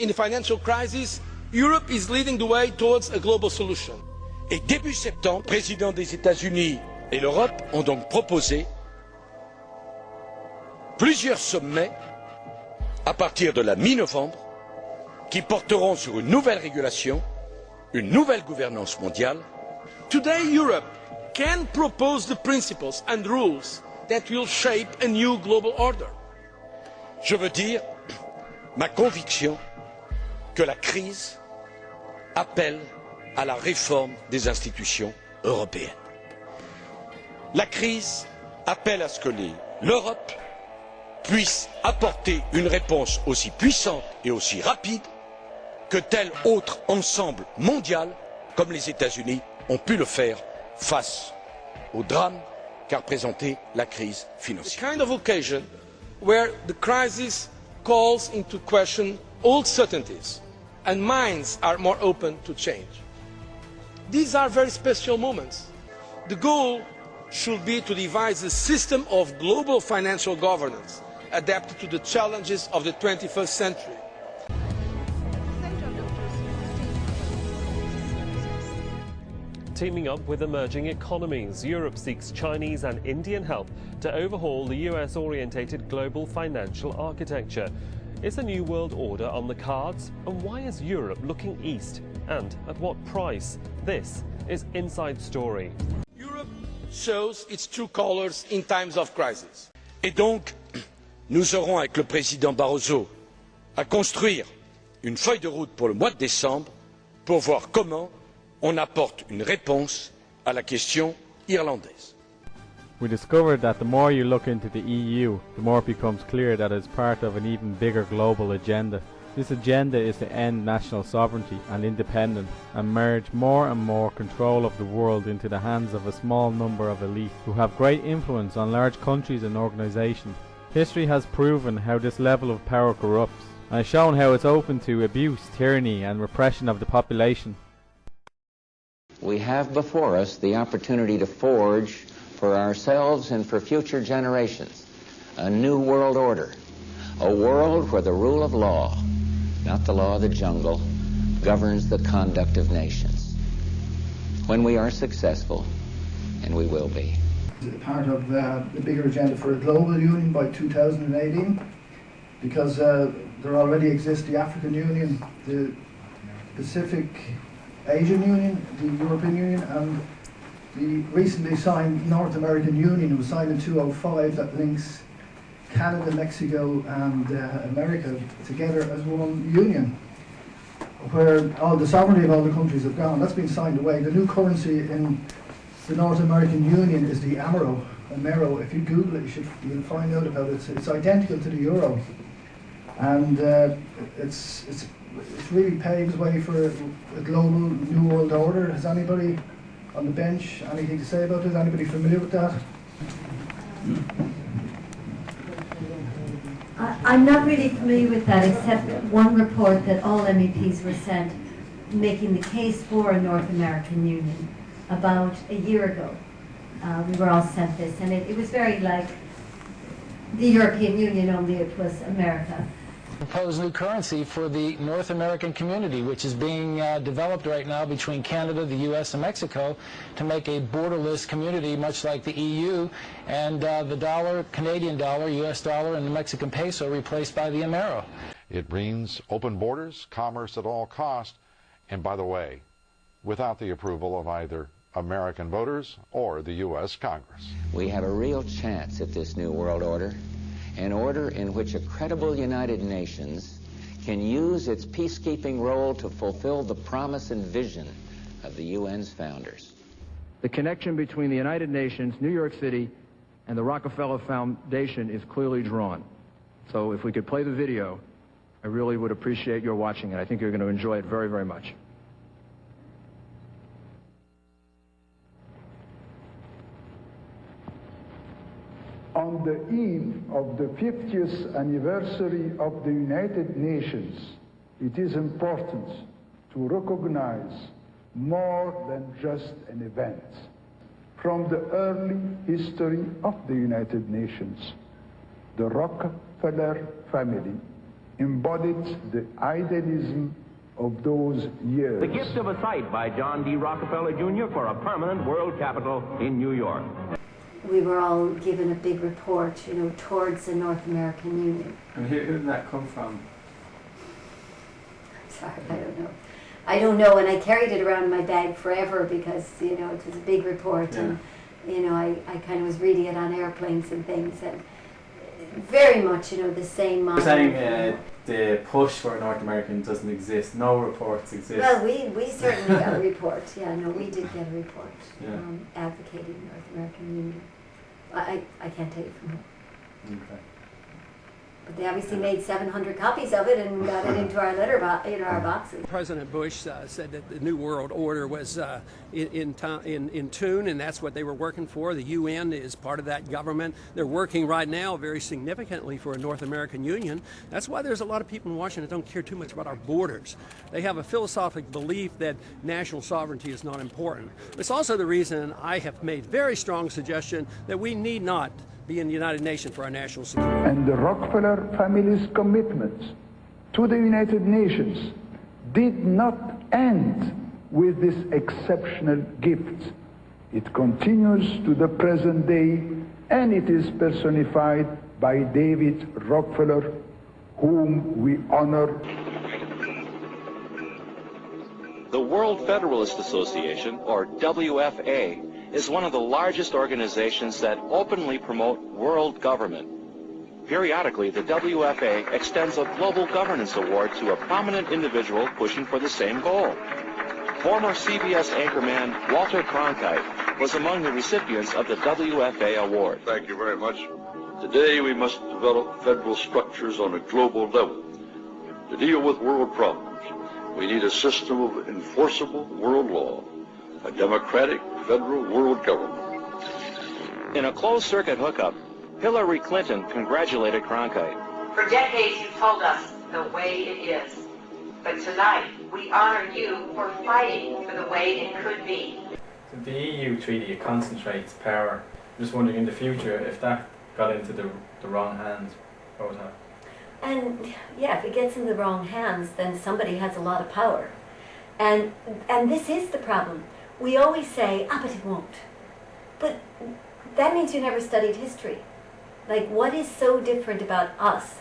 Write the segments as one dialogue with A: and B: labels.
A: in the financial crisis, Europe is leading the way towards a global solution.
B: Et début septembre, le président des États-Unis et l'Europe ont donc proposé plusieurs sommets à partir de la mi-novembre qui porteront sur une nouvelle régulation, une nouvelle gouvernance mondiale.
A: Today, Europe can propose the principles and rules that will shape a new global order.
B: Je veux dire ma conviction que la crise appelle à la réforme des institutions européennes. La crise appelle à ce que l'Europe puisse apporter une réponse aussi puissante et aussi rapide que tel autre ensemble mondial comme les États-Unis ont pu le faire face au drame qu'a représenté la crise financière.
A: The kind of occasion where the crisis calls into question old certainties and minds are more open to change. These are very special moments. The goal should be to devise a system of global financial governance adapted to the challenges of the 21st century.
C: Teaming up with emerging economies, Europe seeks Chinese and Indian help to overhaul the US-orientated global financial architecture. Is a new world order on the cards? And why is Europe looking east? And at what price? This is Inside Story.
A: Europe shows its true colors in times of crisis.
B: Et donc, nous aurons avec le président Barroso à construire une feuille de route pour le mois de décembre pour voir comment on apporte une réponse à la question irlandaise.
D: We discovered that the more you look into the EU, the more it becomes clear that it's part of an even bigger global agenda. This agenda is to end national sovereignty and independence and merge more and more control of the world into the hands of a small number of elite who have great influence on large countries and organisations. History has proven how this level of power corrupts and has shown how it's open to abuse, tyranny and repression of the population.
E: We have before us the opportunity to forge for ourselves and for future generations a new world order, a world where the rule of law, not the law of the jungle, governs the conduct of nations. When we are successful, and we will be.
F: Part of the bigger agenda for a global union by 2018, because there already exists the African Union, the Pacific Asian Union, the European Union, and the recently signed North American Union. It was signed in 2005 that links Canada, Mexico and America together as one union, where all the sovereignty of all the countries have gone. That's been signed away. The new currency in the North American Union is the Amero. If you Google it, you'll find out about it. It's identical to the euro, and it's really paves way for a global new world order. Has anybody on the bench anything to say about it? Anybody familiar with that?
G: I'm not really familiar with that, except one report that all MEPs were sent making the case for a North American Union about a year ago. We were all sent this, and it was very like the European Union, only it was America.
H: Propose new currency for the North American community, which is being developed right now between Canada, the U.S., and Mexico to make a borderless community much like the EU, and the dollar, Canadian dollar, U.S. dollar, and the Mexican peso replaced by the Amero.
I: It means open borders, commerce at all cost, and by the way, without the approval of either American voters or the U.S. Congress.
E: We have a real chance at this new world order, an order in which a credible United Nations can use its peacekeeping role to fulfill the promise and vision of the UN's founders.
J: The connection between the United Nations, New York City, and the Rockefeller Foundation is clearly drawn. So if we could play the video, I really would appreciate your watching it. I think you're going to enjoy it very, very much.
K: On the eve of the 50th anniversary of the United Nations, it is important to recognize more than just an event. From the early history of the United Nations, the Rockefeller family embodied the idealism of those years.
L: The gift of a site by John D. Rockefeller Jr. for a permanent world capital in New York.
G: We were all given a big report, towards the North American Union.
D: And who did that come from?
G: I'm sorry, I don't know, and I carried it around in my bag forever because, it was a big report, and, I kind of was reading it on airplanes and things, and very much, the same model.
D: You're saying the push for North American doesn't exist, no reports exist.
G: Well, we certainly got a report, we did get a report advocating North American Union. I can't tell you from who.
D: Okay.
G: But they obviously made 700 copies of it and got it into our our boxes.
M: President Bush said that the New World Order was in tune, and that's what they were working for. The UN is part of that government. They're working right now very significantly for a North American Union. That's why there's a lot of people in Washington that don't care too much about our borders. They have a philosophical belief that national sovereignty is not important. It's also the reason I have made very strong suggestion that we need not be in the United Nations for our national security.
K: And the Rockefeller family's commitment to the United Nations did not end with this exceptional gift. It continues to the present day, and it is personified by David Rockefeller, whom we honor.
N: The World Federalist Association, or WFA, is one of the largest organizations that openly promote world government. Periodically, the WFA extends a Global Governance Award to a prominent individual pushing for the same goal. Former CBS anchorman Walter Cronkite was among the recipients of the WFA award.
O: Thank you very much. Today we must develop federal structures on a global level to deal with world problems. We need a system of enforceable world law, a democratic federal world government.
N: In a closed-circuit hookup, Hillary Clinton congratulated Cronkite.
P: For decades you told us the way it is, but tonight we honor you for fighting for the way it could be.
D: The EU treaty, it concentrates power. I'm just wondering in the future if that got into the wrong hands, what would happen?
G: And yeah, if it gets in the wrong hands, then somebody has a lot of power. And this is the problem. We always say, but it won't. But that means you never studied history. Like, what is so different about us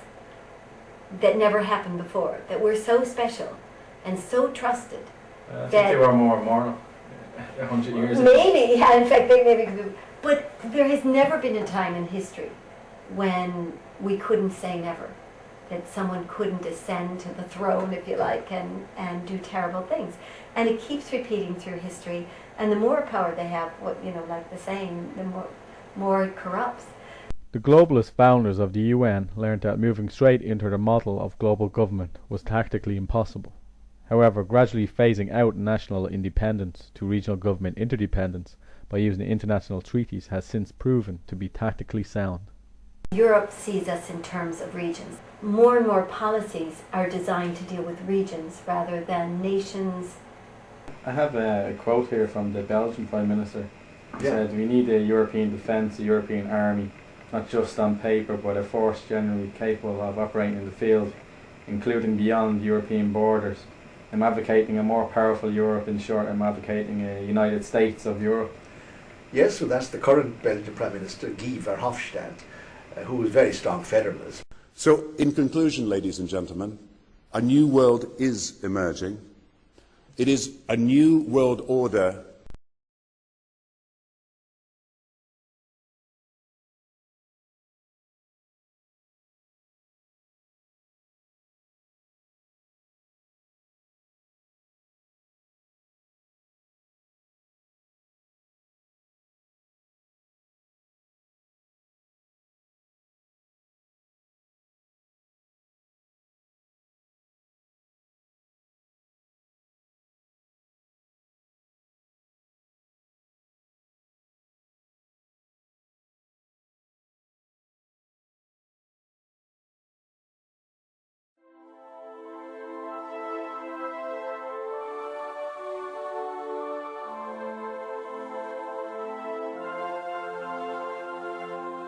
G: that never happened before? That we're so special and so trusted.
D: I think they were more moral 100 years ago.
G: Maybe, yeah, in fact, they maybe. But there has never been a time in history when we couldn't say never. That someone couldn't ascend to the throne, if you like, and do terrible things. And it keeps repeating through history. And the more power they have, like the saying, the more it corrupts.
D: The globalist founders of the UN learned that moving straight into the model of global government was tactically impossible. However, gradually phasing out national independence to regional government interdependence by using international treaties has since proven to be tactically sound.
G: Europe sees us in terms of regions. More and more policies are designed to deal with regions rather than nations.
D: I have a quote here from the Belgian Prime Minister. He said, "We need a European defence, a European army, not just on paper, but a force generally capable of operating in the field, including beyond European borders. I'm advocating a more powerful Europe. In short, I'm advocating a United States of Europe."
Q: Yes, so that's the current Belgian Prime Minister, Guy Verhofstadt, who is a very strong federalist.
R: So, in conclusion, ladies and gentlemen, a new world is emerging. It is a new world order